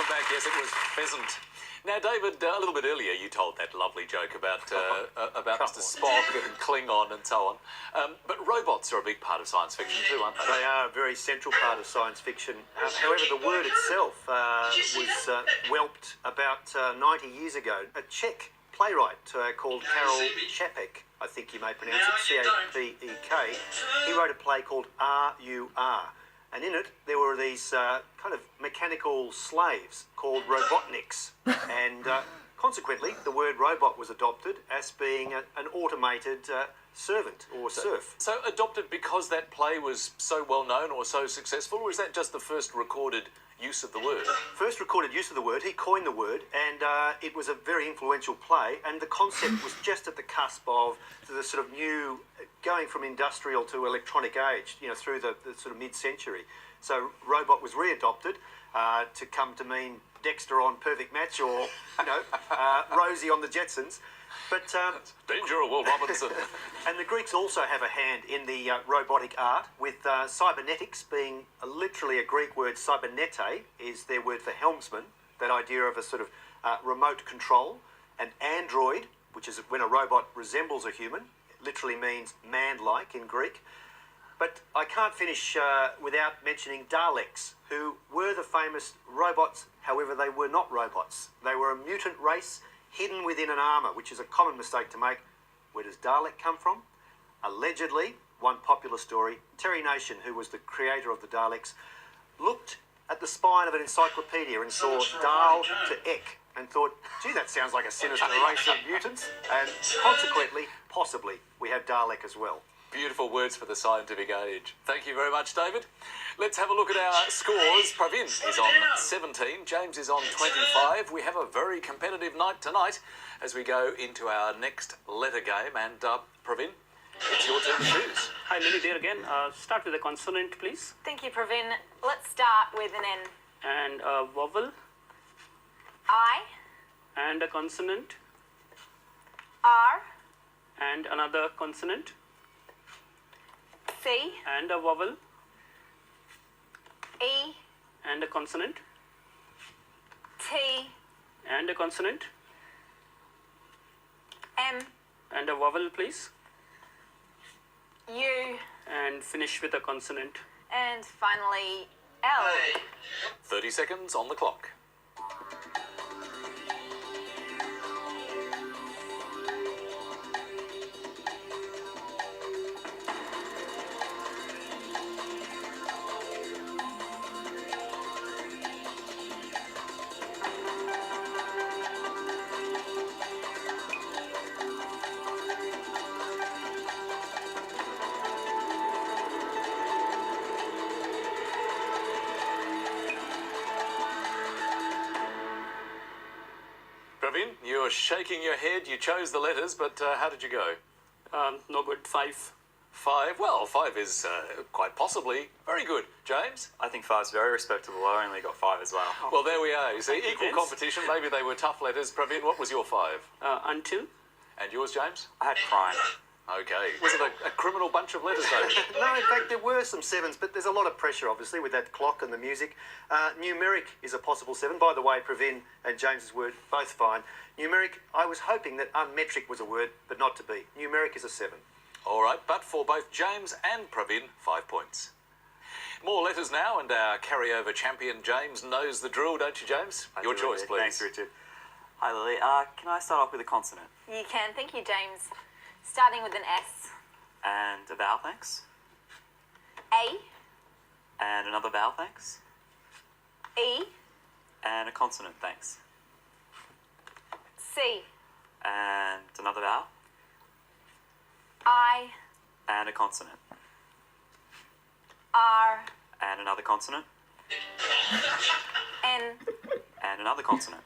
Welcome back. Yes, it was pheasant. Now, David, a little bit earlier you told that lovely joke about Mr. Spock and Klingon and so on. But robots are a big part of science fiction too, aren't they? They are a very central part of science fiction. However, the word itself was whelped about 90 years ago. A Czech playwright called Karel Čapek, I think you may pronounce it, C-A-P-E-K, he wrote a play called R-U-R. And in it, there were these kind of mechanical slaves called robotniks. And consequently, the word robot was adopted as being an automated servant or serf. So adopted because that play was so well known or so successful, or is that just the first recorded use of the word? First recorded use of the word, he coined the word, and it was a very influential play, and the concept was just at the cusp of the sort of new, going from industrial to electronic age, you know, through the sort of mid-century. So robot was readopted to come to mean Dexter on Perfect Match, or, you know, Rosie on the Jetsons. But Danger of Will Robinson. And the Greeks also have a hand in the robotic art, with cybernetics being literally a Greek word. Cybernete is their word for helmsman, that idea of a sort of remote control. And android, which is when a robot resembles a human, it literally means man-like in Greek. But I can't finish without mentioning Daleks, who were the famous robots. However, they were not robots. They were a mutant race hidden within an armour, which is a common mistake to make. Where does Dalek come from? Allegedly, one popular story, Terry Nation, who was the creator of the Daleks, looked at the spine of an encyclopedia and saw Dal to Ek and thought, gee, that sounds like a sinister race of mutants. And consequently, possibly, we have Dalek as well. Beautiful words for the scientific age. Thank you very much, David. Let's have a look at our scores. Pravin is on 17, James is on 25. We have a very competitive night tonight as we go into our next letter game. And Pravin, it's your turn to choose. Hi, Lily there again. Start with a consonant, please. Thank you, Pravin. Let's start with an N. And a vowel. I. And a consonant. R. And another consonant. C. And a vowel. E. And a consonant. T. And a consonant. M. And a vowel, please. U. And finish with a consonant. And finally, L. 30 seconds on the clock. Pravin, you're shaking your head. You chose the letters, but how did you go? No good. 5. 5. Well, 5 is quite possibly very good. James? I think 5's very respectable. I only got 5 as well. Well, there we are. You see, equal James. competition. Maybe they were tough letters. Pravin, what was your 5? Until. And yours, James? I had crime. Okay. Was it a criminal bunch of letters, David? No, in fact, there were some 7s, but there's a lot of pressure, obviously, with that clock and the music. Numeric is a possible 7. By the way, Pravin and James's word, both fine. Numeric, I was hoping that unmetric was a word, but not to be. Numeric is a 7. All right, but for both James and Pravin, 5 points. More letters now, and our carryover champion James knows the drill, don't you, James? Your choice, please. Thanks, Richard. Hi, Lily. Can I start off with a consonant? You can. Thank you, James. Starting with an S. And a vowel, thanks. A. And another vowel, thanks. E. And a consonant, thanks. C. And another vowel. I. And a consonant. R. And another consonant. N. And another consonant.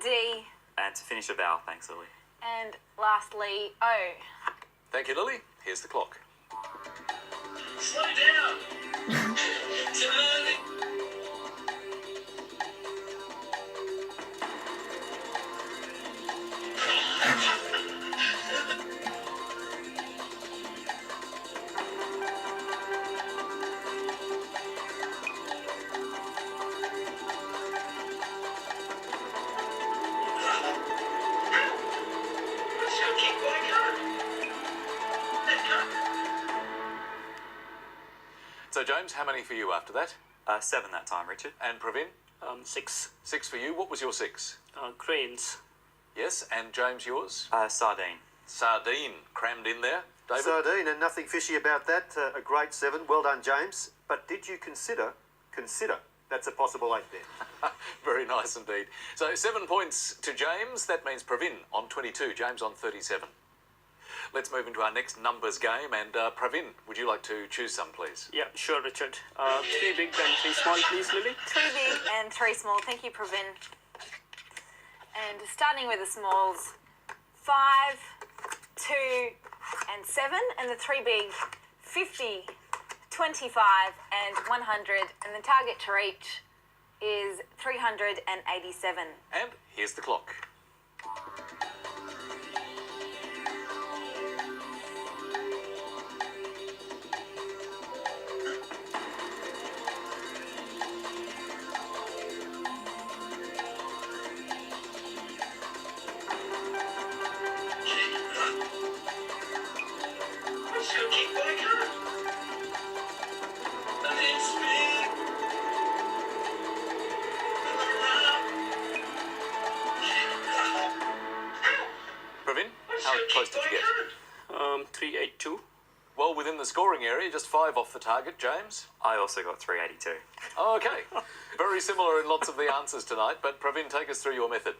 D. And to finish a vowel, thanks, Lily. And lastly, O. Thank you, Lily. Here's the clock. Slow down. your kick by card. That card. So, James, how many for you after that? 7 that time, Richard. And Pravin? 6. 6 for you. What was your 6? Cranes. Yes, and James, yours? Sardine. Sardine, crammed in there. David? Sardine, and nothing fishy about that. A great 7. Well done, James. But did you consider, that's a possible 8 there. Very nice indeed. So 7 points to James. That means Pravin on 22, James on 37. Let's move into our next numbers game. And Pravin, would you like to choose some, please? Yeah, sure, Richard. 3 big and 3 small, please, Lily. 3 big and 3 small. Thank you, Pravin. And starting with the smalls, 5, 2, and 7. And the 3 big, 50, 25, and 100. And the target to reach is 387. And here's the clock. What's your kick by card? And then spin. Pravin, how close did you get? 382. Well, within the scoring area, just 5 off the target, James. I also got 382. Okay. Very similar in lots of the answers tonight, but Pravin, take us through your method.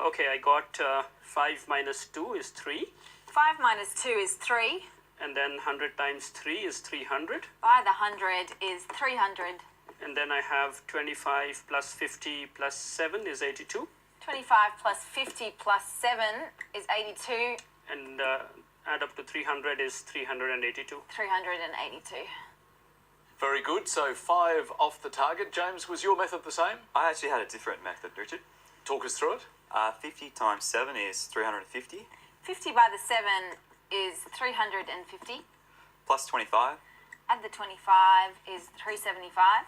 Okay, I got 5 minus 2 is 3. 5 minus 2 is 3. And then 100 times 3 is 300. By the 100 is 300. And then I have 25 plus 50 plus 7 is 82. 25 plus 50 plus 7 is 82. And add up to 300 is 382. 382. Very good. So 5 off the target. James, was your method the same? I actually had a different method, Richard. Talk us through it. 50 times 7 is 350. 50 by the 7 is 350. Plus 25. Add the 25 is 375.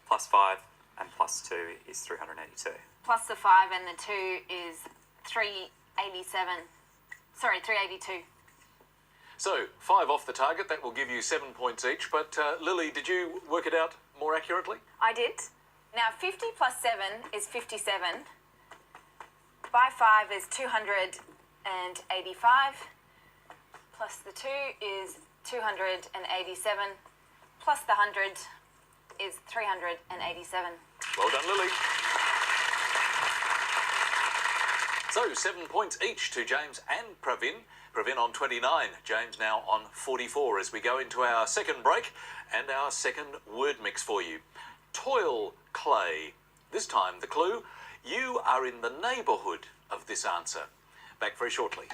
Plus 5 and plus 2 is 382. Plus the 5 and the 2 is 387. Sorry, 382. So 5 off the target. That will give you 7 points each. But Lily, did you work it out more accurately? I did. Now 50 plus 7 is 57. By 5 is 285. Plus the 2 is 287. Plus the 100 is 387. Well done, Lily. So 7 points each to James and Pravin. Pravin on 29, James now on 44 as we go into our second break and our second word mix for you. Toil clay. This time the clue, you are in the neighbourhood of this answer. Back very shortly.